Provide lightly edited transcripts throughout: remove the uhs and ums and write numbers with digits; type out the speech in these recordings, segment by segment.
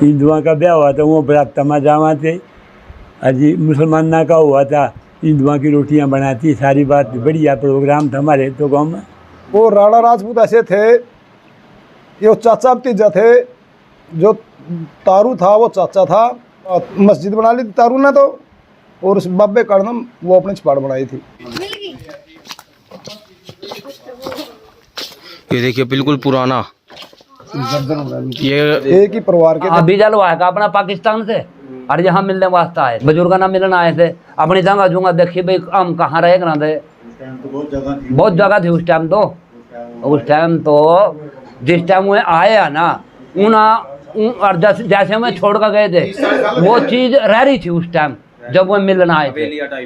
हिंदुओं का ब्याह हुआ था वो बरात तमा जावा थे, अजी मुसलमाना का हुआ था हिंदुओं की रोटियां बनाती, सारी बात बढ़िया प्रोग्राम था हमारे तो गाँव में। वो राणा राजपूत ऐसे थे, ये चाचा भतीजा थे, जो तारू था वो चाचा था, मस्जिद बना ली थी तारू ने तो, और उस बाबे कर्णम वो अपने छपाड़ बनाई थी। ये देखिए बिल्कुल पुराना, ये एक ही परिवार के अभी जलवा का अपना पाकिस्तान से और यहाँ मिलने वास्ते आए, बुजुर्ग ना मिलने आए थे, अपनी जगह जूंगा देखिए भाई हम कहाँ रहे करा थे, बहुत जगह थी उस टाइम तो। उस टाइम तो जिस टाइम वो आए है ना और जैसे में छोड़ कर गए थे वो चीज रह रही थी उस टाइम जब वो मिलने आए थे।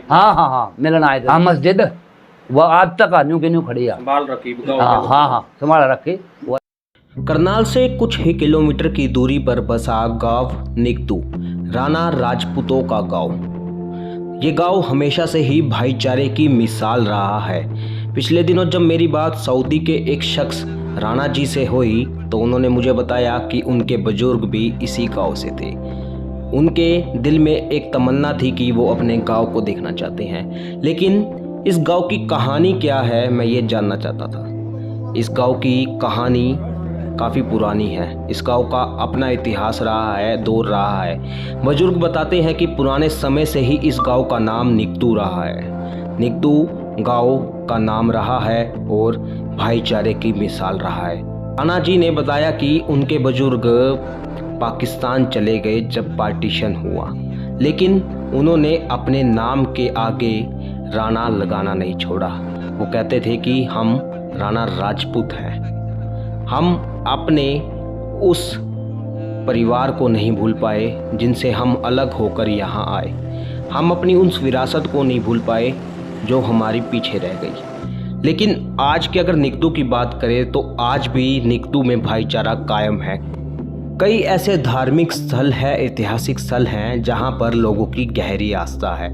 हाँ मिलने आए थे। हाँ मस्जिद वो आज तक न्यू की न्यू खड़ी है, हाँ संभाल रखी। करनाल से कुछ ही किलोमीटर की दूरी पर बसा गांव निगदू राणा राजपूतों का गांव। ये गांव हमेशा से ही भाईचारे की मिसाल रहा है। पिछले दिनों जब मेरी बात सऊदी के एक शख्स राणा जी से हुई तो उन्होंने मुझे बताया कि उनके बुजुर्ग भी इसी गांव से थे। उनके दिल में एक तमन्ना थी कि वो अपने गांव को देखना चाहते हैं, लेकिन इस गांव की कहानी क्या है मैं ये जानना चाहता था। इस गांव की कहानी काफ़ी पुरानी है। इस गांव का अपना इतिहास रहा है, दौर रहा है। बुजुर्ग बताते हैं कि पुराने समय से ही इस गांव का नाम निगदू रहा है। निगदू गांव का नाम रहा है और भाईचारे की मिसाल रहा है। राणा जी ने बताया कि उनके बुजुर्ग पाकिस्तान चले गए जब पार्टीशन हुआ, लेकिन उन्होंने अपने नाम के आगे राणा लगाना नहीं छोड़ा। वो कहते थे कि हम राणा राजपूत हैं। हम अपने उस परिवार को नहीं भूल पाए जिनसे हम अलग होकर यहाँ आए। हम अपनी उस विरासत को नहीं भूल पाए जो हमारी पीछे रह गई। लेकिन आज की अगर निगदू की बात करें तो आज भी निगदू में भाईचारा कायम है। कई ऐसे धार्मिक स्थल है, ऐतिहासिक स्थल हैं जहाँ पर लोगों की गहरी आस्था है।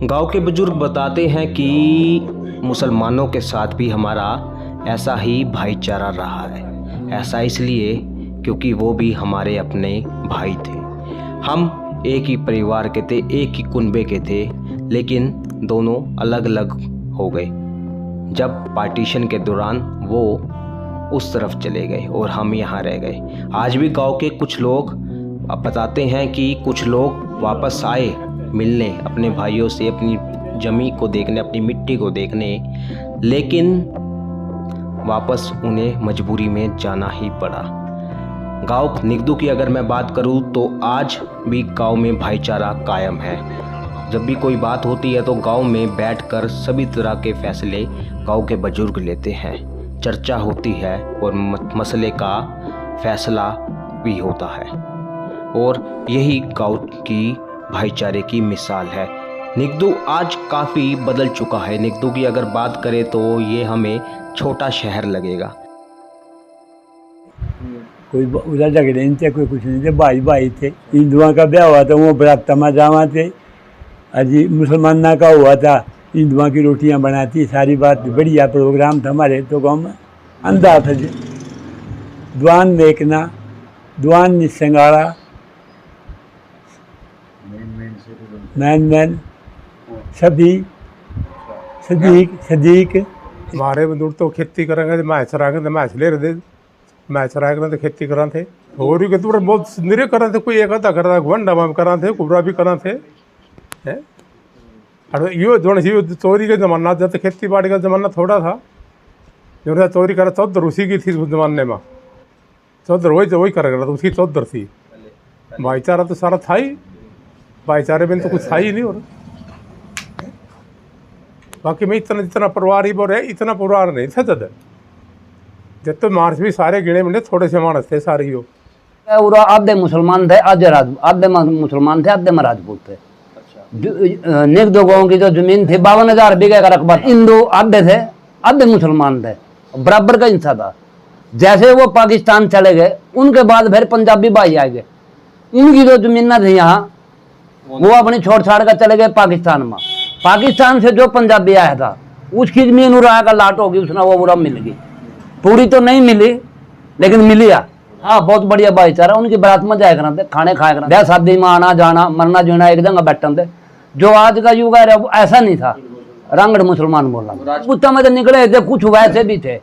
गांव के बुजुर्ग बताते हैं कि मुसलमानों के साथ भी हमारा ऐसा ही भाईचारा रहा है। ऐसा इसलिए क्योंकि वो भी हमारे अपने भाई थे। हम एक ही परिवार के थे, एक ही कुनबे के थे, लेकिन दोनों अलग अलग हो गए जब पार्टीशन के दौरान वो उस तरफ चले गए और हम यहाँ रह गए। आज भी गांव के कुछ लोग बताते हैं कि कुछ लोग वापस आए मिलने अपने भाइयों से, अपनी जमी को देखने, अपनी मिट्टी को देखने, लेकिन वापस उन्हें मजबूरी में जाना ही पड़ा। गांव निगदू की अगर मैं बात करूं तो आज भी गांव में भाईचारा कायम है। जब भी कोई बात होती है तो गांव में बैठकर सभी तरह के फैसले गांव के बुजुर्ग लेते हैं, चर्चा होती है और मसले का फैसला भी होता है। और यही गांव की भाईचारे की मिसाल है। निगदू आज काफ़ी बदल चुका है। निगदू की अगर बात करें तो ये हमें छोटा शहर लगेगा। कोई उधर झगड़े नहीं थे, कोई कुछ नहीं थे, भाई भाई थे। हिंदुओं का ब्याह हुआ था वो बरात तमा जावा थे, अजी मुसलमाना का हुआ था हिंदुओं की रोटियां बनाती, सारी बात बढ़िया प्रोग्राम था हमारे तो गाँव में। अंधा था जी, दुआन देखना, दुआन निसंगाड़ा, मैन सभी सदीक। हमारे बंदूर तो खेती करेंगे, मैच चराएंगे, मैच ले रहे थे, मैच चराएंगे तो खेती करा थे। और भी कहते बहुत निरे करा थे, कोई एक आधा करा था, घंटा में करा थे, कुबरा भी करा थे। और यो जो चोरी का जमाना जब खेती बाड़ी का जमाना थोड़ा था, जो चोरी करा चौधर उसी की थी उस जमाने में। चौधर वही करा था, उसकी चौधर थी। भाईचारा तो सारा था ही, भाईचारे में तो कुछ था ही नहीं। और बाकी मैं जितना परिवार ही बोल रहे, इतना परिवार नहीं था जब तो मार्च भी सारे गिने मिले, थोड़े से मानस थे सारे हो। आधे मुसलमान थे, आधे मुसलमान थे, आधे राजपूत थे। निगदू गांव की जो जमीन थी 52,000 बीघे का रकबा, हिंदू आधे थे, आधे मुसलमान थे, बराबर का हिस्सा था। जैसे वो पाकिस्तान चले गए उनके बाद फिर पंजाबी भाई आ गए, उनकी जो जमीन थी यहाँ वो अपनी छोड़ छाड़ कर चले गए पाकिस्तान में। पाकिस्तान से जो पंजाबी आया था उसकी जमीन उड़ा का लाट होगी, उसने वो बुरा मिल गई, पूरी तो नहीं मिली लेकिन मिली आ। हाँ बहुत बढ़िया भाईचारा, उनकी बारात में जाया कराते, खाने खाया कराते, ब्याह शादी में आना जाना मरना जीना एक जगह बैठन थे। जो आज का युग है वो ऐसा नहीं था। रंगड़ मुसलमान बोला राजपूतों में तो निकले थे, कुछ वैसे भी थे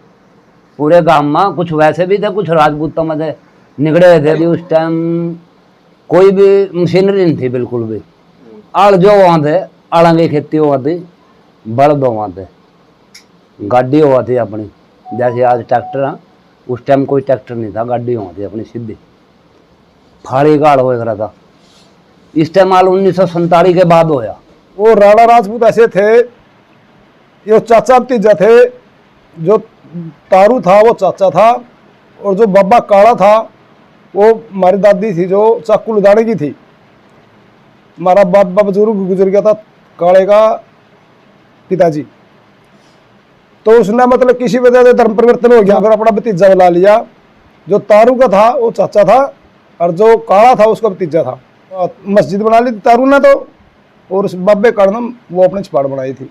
पूरे गांव में, कुछ वैसे भी थे, कुछ राजपूतों में थे निकले थे भी। उस टाइम कोई भी मशीनरी नहीं थी बिल्कुल भी। आड़ जो वहाँ थे, आड़ा की खेती हुआ थी, बल्द हुआ थे, गाड़ी हुआ थी अपनी, जैसे आज ट्रैक्टर है, उस टाइम कोई ट्रैक्टर नहीं था, गाड़ी हुआ थी अपनी सीधी, फाड़ी गाड़ हो रहा था। इस्तेमाल 1947 के बाद होया। वो राणा राजपूत ऐसे थे, ये चाचा भतीजा थे। जो तारू था वो चाचा था, और जो बाबा काला था वो हमारी दादी थी जो चाकू लुधाने की थी। हमारा बाबा बुजुर्ग गुजर गया था, काले का पिताजी। तो उसने मतलब किसी वजह से धर्म परिवर्तन हो गया, फिर अपना भतीजा बुला लिया। जो तारू का था वो चाचा था, और जो काला था उसका भतीजा था। मस्जिद बना ली थी तारू ने तो, और उस बाबे काड़नम वो अपने छपाड़ बनाई थी।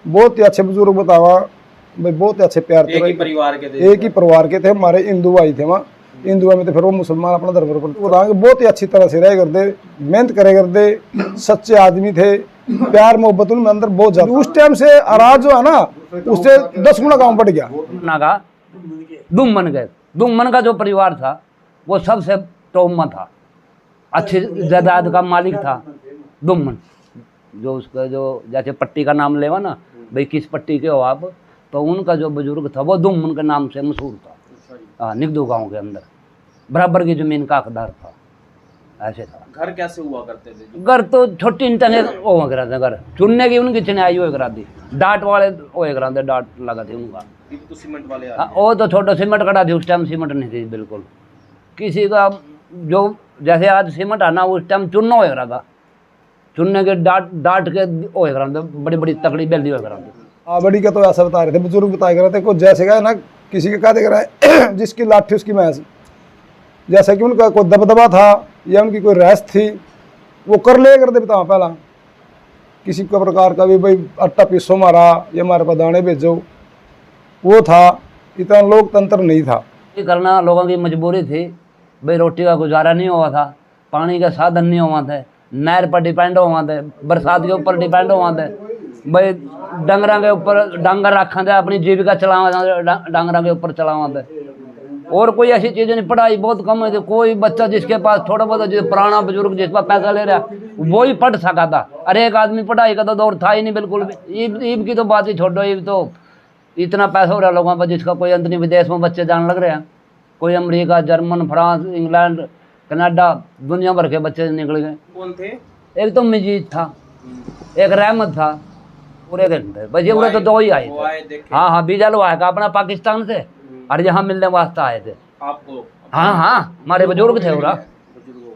बहुत ही अच्छे बुजुर्ग बतावा भाई, बहुत ही अच्छे प्यार थे। एक ही परिवार के थे हमारे। हिंदू भाई थे वहाँ, हिंदुआ में थे, फिर वो मुसलमान अपना धर्म बताएंगे। बहुत ही अच्छी तरह से रहे करते, मेहनत करे करते, सच्चे आदमी थे, प्यार मोहब्बत उनमें अंदर बहुत ज्यादा। उस टाइम से आराज जो है ना, उससे 10 गुना काम बढ़ गया। नागा दुम्मन गए, दुम्मन का जो परिवार था वो सबसे टॉप में था, अच्छी जायदाद का मालिक था दुम्मन। जो उसका जो जैसे पट्टी का नाम लेवा ना भाई, किस पट्टी के हो आप, तो उनका जो बुजुर्ग था वो दुम्मन के नाम से मशहूर था। हाँ, निगदू गांव के अंदर बराबर की जमीन का हकदार था, ऐसे था। घर कैसे हुआ करते थे? घर तो छोटी इंटने हुआ करा था, घर चुनने की उनकी चिनाई हुआ करा थी, डाट वाले हुए करा थे, डाट लगा थी उनका। तो सीमेंट वाले हाँ, वो तो छोटा सीमेंट कड़ा थी, उस टाइम सीमेंट नहीं थी बिल्कुल किसी का। जो जैसे आज सीमेंट आना, उस टाइम चुनना हुआ करा था, चुनने के डाट के हुए करा थे, बड़ी बड़ी तकड़ी बेल्दी हुआ करा थी। हाँ, बड़ी का तो ऐसा बता रहे थे बुजुर्ग, बताया कर रहे थे को जैसे गए ना, किसी के कहते कर जिसकी लाठी उसकी मैस। जैसे कि उनका कोई दबदबा था या उनकी कोई रहस थी, वो कर ले करते बताओ पहला। किसी का प्रकार का भी भाई आटा पीसो मारा या हमारे पास दाने भेजो, वो था। इतना लोकतंत्र नहीं था। ये करना लोगों की मजबूरी थी भाई, रोटी का गुजारा नहीं हुआ था, पानी का साधन नहीं हुआ थे, नहर पर डिपेंड हुआ थे, बरसात के ऊपर डिपेंड हुआ थे भाई, डंगरा के ऊपर डांगर रखा थे, अपनी जीविका चलावा डांगरा के ऊपर चलावा थे। और कोई ऐसी चीज़ नहीं, पढ़ाई बहुत कम है। कोई बच्चा जिसके पास थोड़ा बहुत जो पुराना बुजुर्ग जिस पर पैसा ले रहा वो ही पढ़ सका था। अरे एक आदमी पढ़ाई का तो दौर था ही नहीं बिल्कुल भी। ईब की तो बात ही छोड़ो, ईब तो इतना पैसा हो रहा है लोगों पर जिसका कोई अंत नहीं। विदेश में बच्चे जाने लग रहे हैं, कोई America, German, France, England, Canada, दुनिया भर के बच्चे निकल गए। कौन थे? एक तो मजीद था, एक रहमत था, पूरे घंटे बस ये तो दो ही आए थे। हाँ हाँ, वीजा लो आया अपना पाकिस्तान से, और यहाँ मिलने वास्ते आए थे आपको? हाँ हाँ, हमारे बुजुर्ग थे, पूरा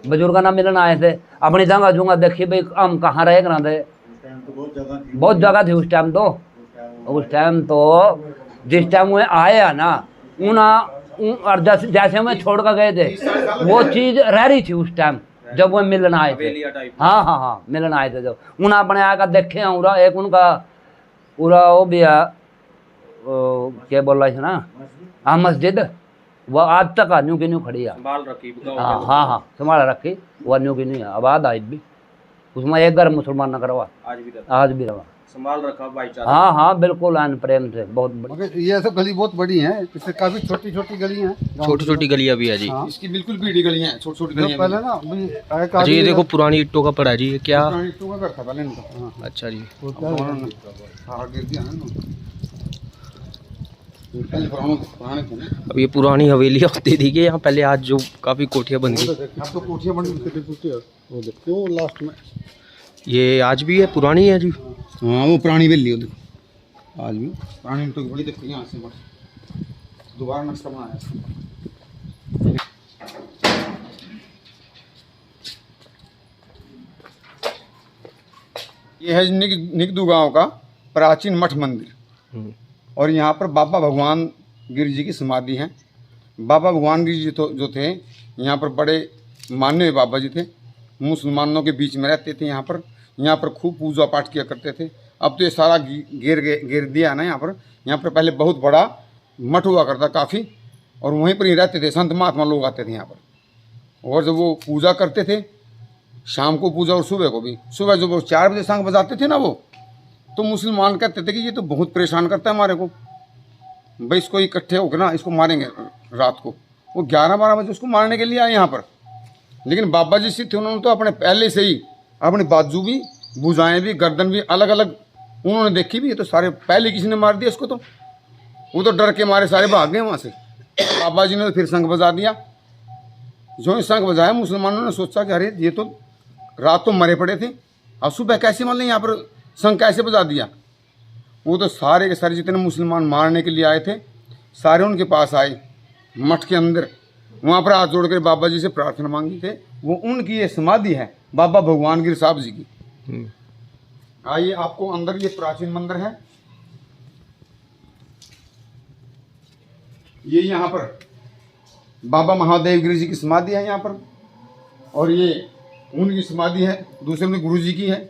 बुजुर्ग ना मिलन आए थे। अपनी जगह जूंगा देखी भाई हम कहाँ रहे करा थे, बहुत जगह थी उस टाइम तो। उस टाइम तो जिस टाइम वो आए ना, और जैसे मैं छोड़ कर गए थे वो चीज़ रह रही थी उस टाइम जब वो मिलन आए थे। हाँ हाँ हाँ, मिलन आए थे जब उन्हें अपने आकर देखे हैं पूरा। एक उनका पूरा वो भी है, क्या बोल रहा है ना, हाँ मस्जिद, वो आज तक न्यू की न्यू खड़ी है, संभाल रखी। हाँ हाँ हाँ, संभाल रखी, वो न्यू की न्यू है, आबाद आज भी। उसमें एक घर मुसलमान न करवा, आज भी रहा, संभाल रखा भाईचारा। हाँ हाँ बिल्कुल, आन प्रेम से बहुत। मगर ये सब गली बहुत बड़ी है, इससे काफी छोटी छोटी गली हैं, छोटी छोटी गलियां भी है जी। हाँ। इसकी बिल्कुल भीड़ी गलियां हैं, छोटी छोटी गलियां पहले ना अच्छा, ये देखो पुरानी ईंटों का पड़ा जी, ये क्या? ईंटों का घर था पहले इनका। हाँ। अच्छा जी, वो क्या गिर दिया है ना, पुराने थे ना। अब ये पुरानी हवेलियाँ होती थी कि यहाँ पहले, आज जो काफ़ी कोठियाँ बन गई। अब तो कोठियाँ बन गई, वो देखो लास्ट में। ये आज भी है, पुरानी है जी। हाँ, वो पुरानी हवेली है, आज भी पुरानी ईंटों की बड़ी दिखती है। यहाँ से दोबारा नक्शा बनाया है। ये है निगदू गांव का प्राचीन मठ मंदिर, और यहाँ पर बाबा भगवान गिरि जी की समाधि है। बाबा भगवान गिरि जी जो थे यहाँ पर बड़े मान्य हुए बाबा जी थे, मुसलमानों के बीच में रहते थे। यहाँ पर खूब पूजा पाठ किया करते थे। अब तो ये सारा घेर दिया है ना यहाँ पर। पहले बहुत बड़ा मठ हुआ करता काफ़ी, और वहीं पर ही रहते थे। संत महात्मा लोग आते थे यहाँ पर, और जब वो पूजा करते थे, शाम को पूजा और सुबह को भी, सुबह जब वो 4 बजे शंख बजाते थे ना वो, तो मुसलमान कहते थे कि ये तो बहुत परेशान करता है हमारे को, भाई इसको इकट्ठे होकर ना इसको मारेंगे रात को। वो 11-12 बजे उसको मारने के लिए आए यहाँ पर। लेकिन बाबा जी सिद्ध थे, उन्होंने तो अपने पहले से ही अपने बाजू भी, भुजाएं भी, गर्दन भी अलग अलग उन्होंने देखी भी। ये तो सारे पहले किसी ने मार दिया इसको, तो वो तो डर के मारे सारे भाग गए वहाँ से। बाबा जी ने तो फिर शंख बजा दिया। जो ही शंख बजाया, मुसलमानों ने सोचा कि अरे ये तो रात तो मरे पड़े थे, अब सुबह कैसे मतलब यहाँ पर शंख कैसे बजा दिया। वो तो सारे के सारे जितने मुसलमान मारने के लिए आए थे, सारे उनके पास आए मठ के अंदर, वहाँ पर हाथ जोड़ कर बाबा जी से प्रार्थना मांगी थे। वो उनकी ये समाधि है बाबा भगवान गिर साहब जी की। आइए आपको अंदर ये प्राचीन मंदिर है, ये यहाँ पर बाबा महादेव गिरी जी की समाधि है यहाँ पर, और ये उनकी समाधि है, दूसरे में गुरु जी की है।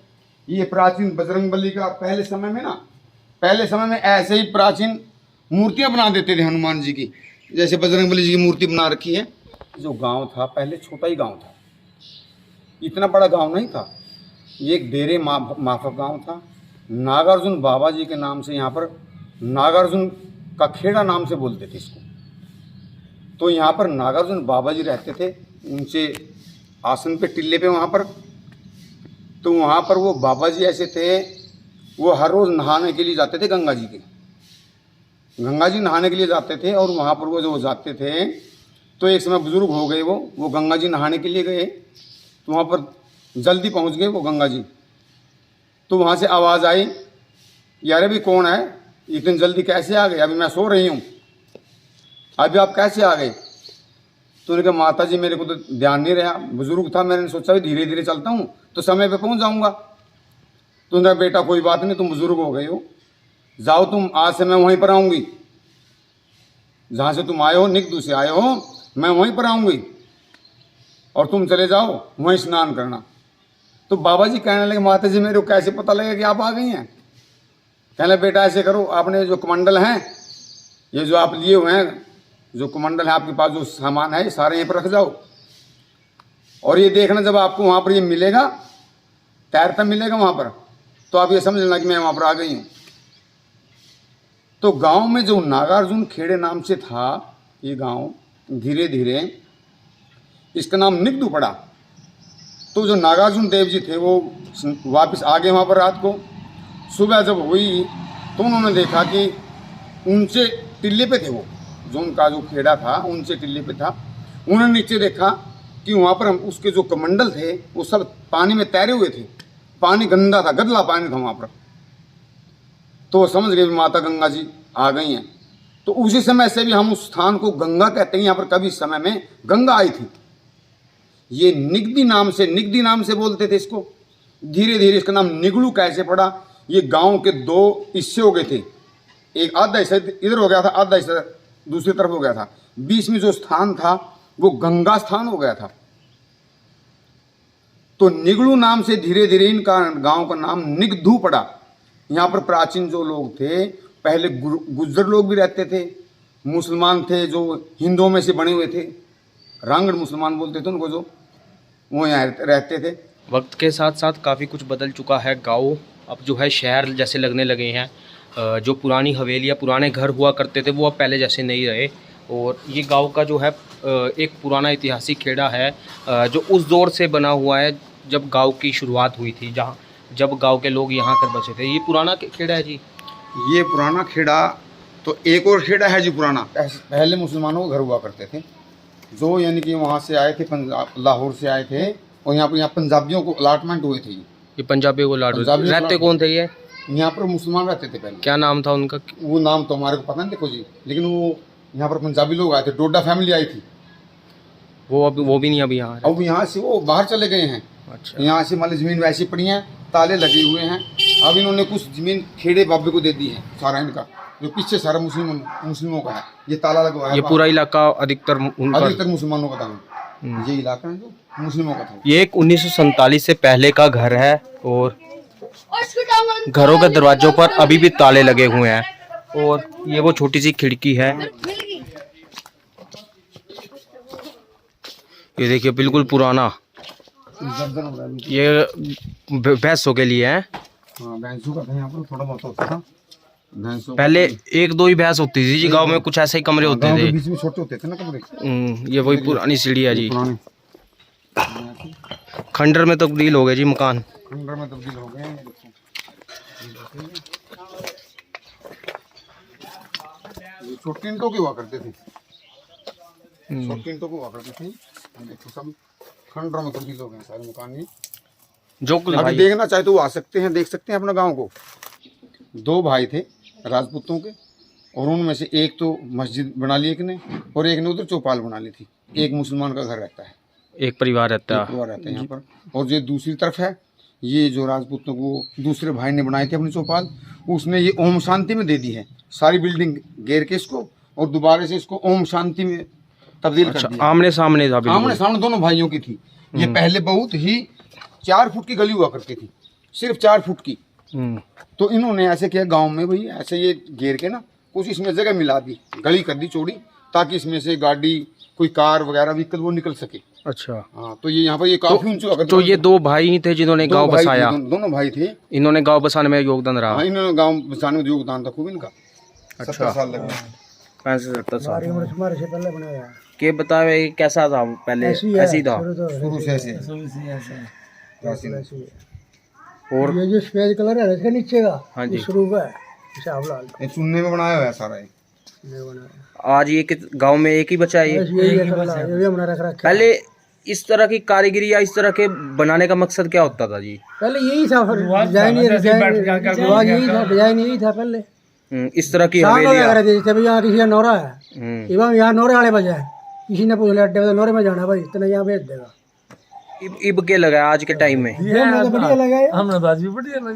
ये प्राचीन बजरंगबली का पहले समय में ना, पहले समय में ऐसे ही प्राचीन मूर्तियां बना देते थे हनुमान जी की, जैसे बजरंगबली जी की मूर्ति बना रखी है। जो गांव था पहले छोटा ही गांव था, इतना बड़ा गांव नहीं था। ये एक डेरे माफक गांव था। नागार्जुन बाबा जी के नाम से यहाँ पर, नागार्जुन का खेड़ा नाम से बोलते थे इसको। तो यहाँ पर नागार्जुन बाबा जी रहते थे ऊंचे आसन पे, टिल्ले पे वहाँ पर। तो वहाँ पर वो बाबा जी ऐसे थे, वो हर रोज़ नहाने के लिए जाते थे गंगा जी के, गंगा जी नहाने के लिए जाते थे। और वहाँ पर वो जो जाते थे, तो एक समय बुजुर्ग हो गए वो गंगा जी नहाने के लिए गए, तो वहाँ पर जल्दी पहुँच गए वो गंगा जी। तो वहाँ से आवाज़ आई, यार अभी कौन है, इतनी जल्दी कैसे आ गए, अभी मैं सो रही हूँ, अभी आप कैसे आ गए। तो उन्होंने कहा माता जी मेरे को तो ध्यान नहीं रहा, बुजुर्ग था, मैंने सोचा भी धीरे धीरे चलता हूँ तो समय पे पहुँच जाऊँगा। तो उन्होंने कहा बेटा कोई बात नहीं, तुम बुजुर्ग हो गए हो, जाओ तुम, आज से मैं वहीं पर आऊँगी, जहाँ से तुम आए हो, निकदू से आए हो, मैं वहीं पर आऊँगी, और तुम चले जाओ वहीं स्नान करना। तो बाबा जी कहने लगे माता जी मेरे को कैसे पता लगेगा कि आप आ गई हैं। कहने लगे बेटा ऐसे करो, आपने जो कमंडल हैं, ये जो आप लिए हुए हैं, जो कमंडल है आपके पास, जो सामान है, ये सारे यहीं पर रख जाओ, और ये देखना जब आपको वहाँ पर ये मिलेगा, तैरता मिलेगा वहाँ पर, तो आप ये समझ लेना कि मैं वहाँ पर आ गई हूँ। तो गांव में जो नागार्जुन खेड़े नाम से था ये गांव, धीरे धीरे इसका नाम निकदू पड़ा। तो जो नागार्जुन देव जी थे वो वापस आ गए वहाँ पर रात को। सुबह जब हुई तो उन्होंने देखा कि ऊंचे टिल्ले पे थे वो, जो उनका जो खेड़ा था ऊंचे टिल्ले पे था। उन्होंने नीचे देखा कि वहाँ पर उसके जो कमंडल थे वो सब पानी में तैरे हुए थे, पानी गंदा था, गदला पानी था वहाँ पर। तो वो समझ गए माता गंगा जी आ गई हैं। तो उसी समय से भी हम उस स्थान को गंगा कहते हैं। यहाँ पर कभी समय में गंगा आई थी, ये निगदी नाम से बोलते थे इसको। धीरे धीरे इसका नाम निगलू कैसे पड़ा, ये गांव के 2 हिस्से हो गए थे, एक आधा हिस्सा इधर हो गया था, आधा हिस्सा दूसरी तरफ हो गया था। बीच में जो स्थान था वो गंगा स्थान हो गया था। तो निगलू नाम से धीरे धीरे इनका गांव का नाम निगदू पड़ा। यहाँ पर प्राचीन जो लोग थे, पहले गुज्जर लोग भी रहते थे, मुसलमान थे जो हिंदुओं में से बने हुए थे, रांगड़ मुसलमान बोलते थे उनको, जो वो यहाँ रहते थे। वक्त के साथ साथ काफ़ी कुछ बदल चुका है। गाँव अब जो है शहर जैसे लगने लगे हैं। जो पुरानी हवेलियाँ, पुराने घर हुआ करते थे वो अब पहले जैसे नहीं रहे। और ये गांव का जो है एक पुराना ऐतिहासिक खेड़ा है जो उस दौर से बना हुआ है जब गांव की शुरुआत हुई थी, जब गांव के लोग यहाँ कर बसे थे। ये पुराना खेड़ा है जी, ये पुराना खेड़ा। तो एक और खेड़ा है जी पुराना, पहले मुसलमानों के घर हुआ करते थे, जो यानी कि वहाँ से आए थे, लाहौर से आए थे, और यहाँ पंजाबियों को अलॉटमेंट हुए थे। ये पंजाबियों को रहते कौन थे ये? यहाँ पर मुसलमान रहते थे पहले। क्या नाम था उनका? वो नाम तो हमारे को पता नहीं देखो जी, लेकिन वो यहाँ पर पंजाबी लोग आए थे, डोडा फैमिली आई थी। वो भी नहीं अभी यहाँ? अब यहाँ से वो बाहर चले गए हैं। अच्छा। यहाँ से मान ज़मीन वैसी पड़ी हैं, ताले लगे हुए हैं। अब इन्होंने कुछ ज़मीन खेड़े बाबे को दे दी है, सारा इनका जो पीछे सारा मुस्लिमों का है। ये ताला लगा हुआ है, ये पूरा इलाका अधिकतर मुसलमानों का था। ये इलाका है जो मुस्लिमों का था। ये एक 1947 से पहले का घर है और घरों के दरवाजों पर अभी भी ताले लगे हुए हैं। और ये वो छोटी सी खिड़की है ये देखिए बिल्कुल पुराना, दर्जन हो रहा है। ये भैंसों के लिए है। हाँ, भैंसों का था यहाँ पर, थोड़ा बहुत होता था भैंसों। पहले एक दो ही भैंस होती थी जी गांव में, कुछ ऐसे ही कमरे होते गाँव के थे। बीच में छोटे होते थे ना कमरे। ये वही पुरानी सीढ़ी है जी। पुराने खंडर में तब्दील हो गए जी मकान। खंडर में तब्दील हो गए हैं। ये छोटी ईंटों के हुआ करते थे, छोटी ईंटों को हुआ करते थे। देखो सब खंडर में तब्दील हो गए सारे मकान। ये जो कुछ अभी भाई देखना चाहे तो वो आ सकते हैं, देख सकते हैं अपना गांव को। दो भाई थे राजपूतों के, और उनमें से एक तो मस्जिद बना ली एक ने, और एक ने उधर चौपाल बना ली थी। एक मुसलमान का घर रहता है, एक परिवार रहता एक है। परिवार रहता है यहाँ पर। और जो दूसरी तरफ है, ये जो राजपूतों को दूसरे भाई ने बनाई थी अपनी चौपाल, उसने ये ओम शांति में दे दी है। सारी बिल्डिंग घेर के इसको, और दोबारा से इसको ओम शांति में तब्दील कर दिया। आमने सामने था बिल्कुल। आमने सामने दोनों भाइयों की थी। ये पहले बहुत ही 4 फुट की गली हुआ करती थी, सिर्फ 4 फुट की। तो इन्होंने ऐसे किया गांव में, भाई ऐसे ये घेर के ना कुछ इसमें जगह मिला दी, गली कर दी चौड़ी, ताकि इसमें से गाड़ी, कोई कार वगैरह व्हीकल वो निकल सके। अच्छा। हाँ, तो ये यहाँ पर ये काफी ऊंचा हुआ। तो ये दो भाई ही थे जिन्होंने गांव बसाया। दोनों भाई थे। इन्होंने गांव बसाने में योगदान रहा। हाँ, इन्होंने गांव बसाने में योगदान था खूब इनका। अच्छा। 70 साल लग गए। 65-70 साल हमारे से पहले बनाया के बतावे कैसा था पहले? ऐसे ही था शुरू से ऐसे। और ये जो सफेद कलर है इसके नीचे का, हाँ जी, शुरू का है हिसाब लाल ये चुनने में बनाया हुआ है सारा। आज ये गांव में एक ही बचा है ये भी हमने रख रखा। पहले इस तरह की कारीगरी या इस तरह के बनाने का मकसद क्या होता था जी? पहले यही था, डिजाइन यही था, डिजाइन यही था पहले। इस तरह की यहाँ हवेलियां। किसी का नौरा है, यहाँ नौरे वाले बजाय किसी ने पूछ लिया अड्डे में नौरे में जाना भाई, इतना यहाँ भेज देगा। इब के लगा आज के टाइम में, बढ़िया लगा,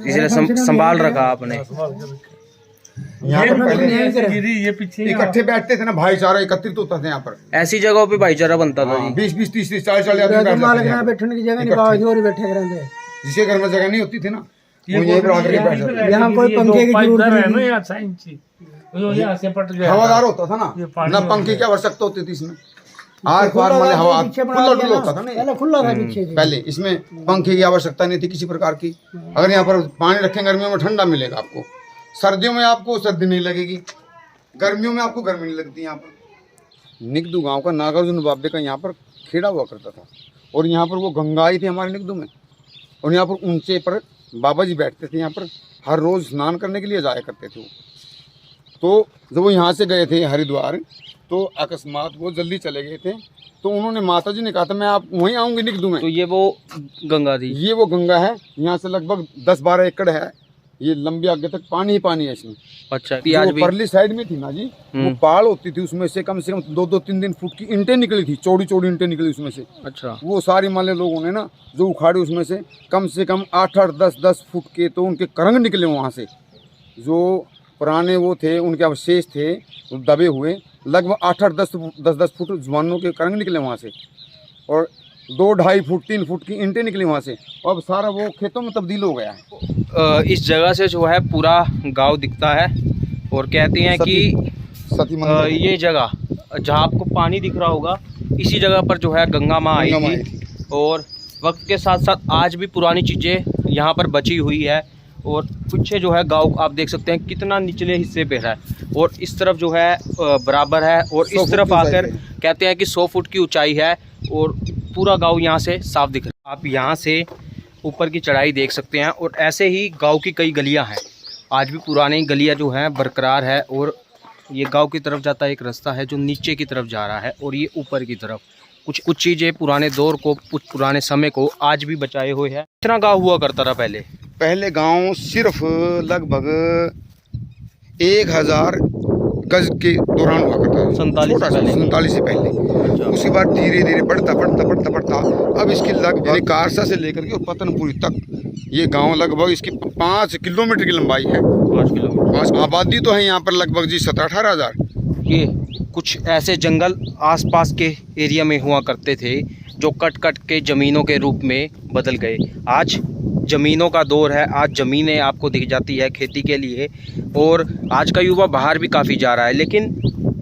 इसलिए संभाल रखा आपने। यहाँ पर पहले इकट्ठे बैठते थे ना, भाईचारा एकत्रित होता था यहाँ पर। ऐसी जगहों पे भाईचारा बनता था जी। 20-20, 30-30, 40-40 आदमी बैठने की जगह नहीं, बाबा और बैठे रहते। जिसके घर में जगह नहीं होती थी ना, वो यहीं पर आकर के बैठ जाते थे। यहाँ कोई पंखे की जरूरत नहीं, हवादार होता था ना पंखे की आवश्यकता होती थी इसमें। आर पार वाले हवा खुला डुला होता था ना, खुला था पीछे। पहले इसमें पंखे की आवश्यकता नहीं थी किसी प्रकार की। अगर यहाँ पर पानी रखेंगे गर्मियों में ठंडा मिलेगा आपको, सर्दियों में आपको सर्दी नहीं लगेगी, गर्मियों में आपको गर्मी नहीं लगती। यहाँ पर निगदू गांव का नागार्जुन बाबे का यहाँ पर खेड़ा हुआ करता था, और यहाँ पर वो गंगा आई थी हमारे निगदू में, और यहाँ पर ऊंचे पर बाबा जी बैठते थे। यहाँ पर हर रोज़ स्नान करने के लिए जाया करते थे वो। तो जब वो यहाँ से गए थे हरिद्वार, तो अकस्मात वो जल्दी चले गए थे, तो उन्होंने माता जी ने कहा था मैं आप वहीं आऊँगी निगदू में। तो ये वो गंगा थी? ये वो गंगा है, यहाँ से लगभग 10-12 एकड़ है, ये लंबी आगे तक पानी ही पानी है इसमें। अच्छा। जो परली साइड में थी ना जी, वो पाल होती थी, उसमें से कम 2-3 फुट की ईंटें निकली थी, चौड़ी चौड़ी ईंटें निकली उसमें से। अच्छा। वो सारी माले लोगों ने ना जो उखाड़ी, उसमें से कम 8-8, 10-10 फुट के तो उनके करंग निकले वहाँ से। जो पुराने वो थे उनके अवशेष थे दबे हुए, लगभग 8-8, 10-10 फुट जवानों के करंग निकले वहाँ से, और 2-2.5 फुट 3 फुट की ईंटें निकली वहाँ से। अब सारा वो खेतों में तब्दील हो गया है। इस जगह से जो है पूरा गांव दिखता है, और कहते हैं कि सती मंदिर ये जगह जहाँ आपको पानी दिख रहा होगा, इसी जगह पर जो है गंगा माँ आई थी। और वक्त के साथ साथ आज भी पुरानी चीज़ें यहाँ पर बची हुई है। और पीछे जो है गांव आप देख सकते हैं कितना निचले हिस्से पे है, और इस तरफ जो है बराबर है, और इस तरफ आकर कहते हैं कि 100 फुट की ऊंचाई है, और पूरा गांव यहाँ से साफ दिख रहा है। आप यहाँ से ऊपर की चढ़ाई देख सकते हैं, और ऐसे ही गांव की कई गलियाँ हैं, आज भी पुरानी गलियाँ जो हैं बरकरार है। और ये गांव की तरफ जाता है एक रास्ता है जो नीचे की तरफ जा रहा है, और ये ऊपर की तरफ कुछ चीज़ें पुराने दौर को, कुछ पुराने समय को आज भी बचाए हुए हैं। कितना गाँव हुआ करता था पहले गांव सिर्फ लगभग 1000 गज के दौरान हुआ करता था, 47 से पहले। उसके बाद धीरे धीरे बढ़ता अब इसकी लगभग कारसा से लेकर के और पतनपुरी तक ये गांव लगभग इसकी 5 किलोमीटर की लंबाई है। 5 किलोमीटर। आबादी तो है यहाँ पर लगभग जी 17-18 हज़ार। ये कुछ ऐसे जंगल आसपास के एरिया में हुआ करते थे जो कट के ज़मीनों के रूप में बदल गए। आज ज़मीनों का दौर है, आज ज़मीनें आपको दिख जाती है खेती के लिए, और आज का युवा बाहर भी काफ़ी जा रहा है। लेकिन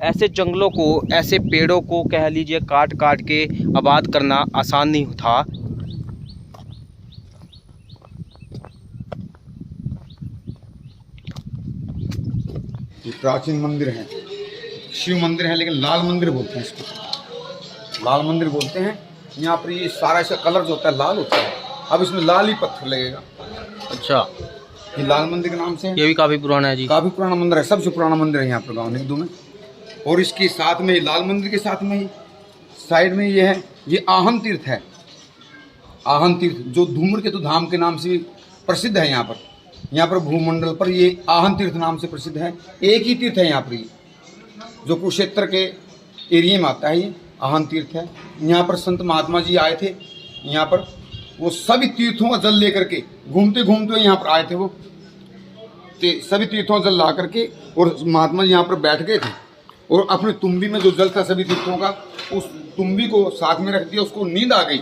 ऐसे जंगलों को, ऐसे पेड़ों को कह लीजिए काट काट के आबाद करना आसान नहीं था। ये प्राचीन मंदिर है, शिव मंदिर है, लेकिन लाल मंदिर बोलते हैं इसको, लाल मंदिर बोलते हैं। यहाँ पर ये सारा इसका कलर जो होता है लाल होता है। अब इसमें लाल ही पत्थर लगेगा। अच्छा, ये लाल मंदिर के नाम से है। ये भी काफ़ी पुराना है जी। काफ़ी पुराना मंदिर है, सबसे पुराना मंदिर है यहाँ पर गाँव निगदू में। और इसके साथ में लाल मंदिर के साथ में ही साइड में ये है, ये आहन तीर्थ है। आहन तीर्थ जो धूम्रकेतु धाम के नाम से प्रसिद्ध है। यहाँ पर भूमंडल पर ये आहन तीर्थ नाम से प्रसिद्ध है। एक ही तीर्थ है यहाँ पर, ये जो कुरुक्षेत्र के एरिया में आता है, ये आहन तीर्थ है। यहाँ पर संत महात्मा जी आए थे, यहाँ पर वो सभी तीर्थों का जल लेकर के घूमते घूमते यहाँ पर आए थे। वो सभी तीर्थों का जल ला करके और महात्मा जी यहाँ पर बैठ गए थे और अपने तुम्बी में जो जल था सभी तीर्थों का, उस तुम्बी को साथ में रख दिया। उसको नींद आ गई,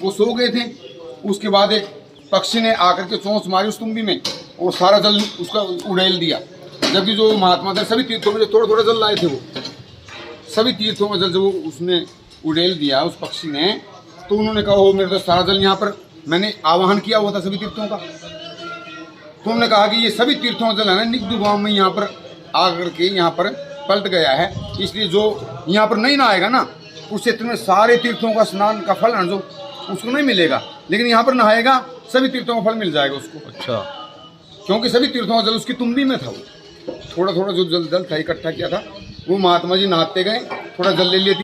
वो सो गए थे। उसके बाद एक पक्षी ने आकर के चोंच मारी उस तुम्बी में और सारा जल उसका उड़ेल दिया। जबकि जो महात्मा थे सभी तीर्थों में जो थोड़ा थोड़ा जल लाए थे, वो सभी तीर्थों का जल जो उसने उड़ेल दिया उस पक्षी ने, तो उन्होंने कहा हो मेरे तो सारा जल यहाँ पर मैंने आवाहन किया हुआ था सभी तीर्थों का। तो उन्होंने कहा कि ये सभी तीर्थों का जल है ना निगदू गाँव में यहाँ पर आकर के यहाँ पर पलट गया है। इसलिए जो यहाँ पर नहीं नहाएगा ना, उस क्षेत्र में सारे तीर्थों का स्नान का फल है जो उसको नहीं मिलेगा, लेकिन यहाँ पर नहाएगा सभी तीर्थों का फल मिल जाएगा उसको। अच्छा, क्योंकि सभी तीर्थों का जल उसकी तुम्बी में था। वो थोड़ा थोड़ा जो जल था इकट्ठा किया था, वो महात्मा जी नहाते गए, थोड़ा जल ले लिया।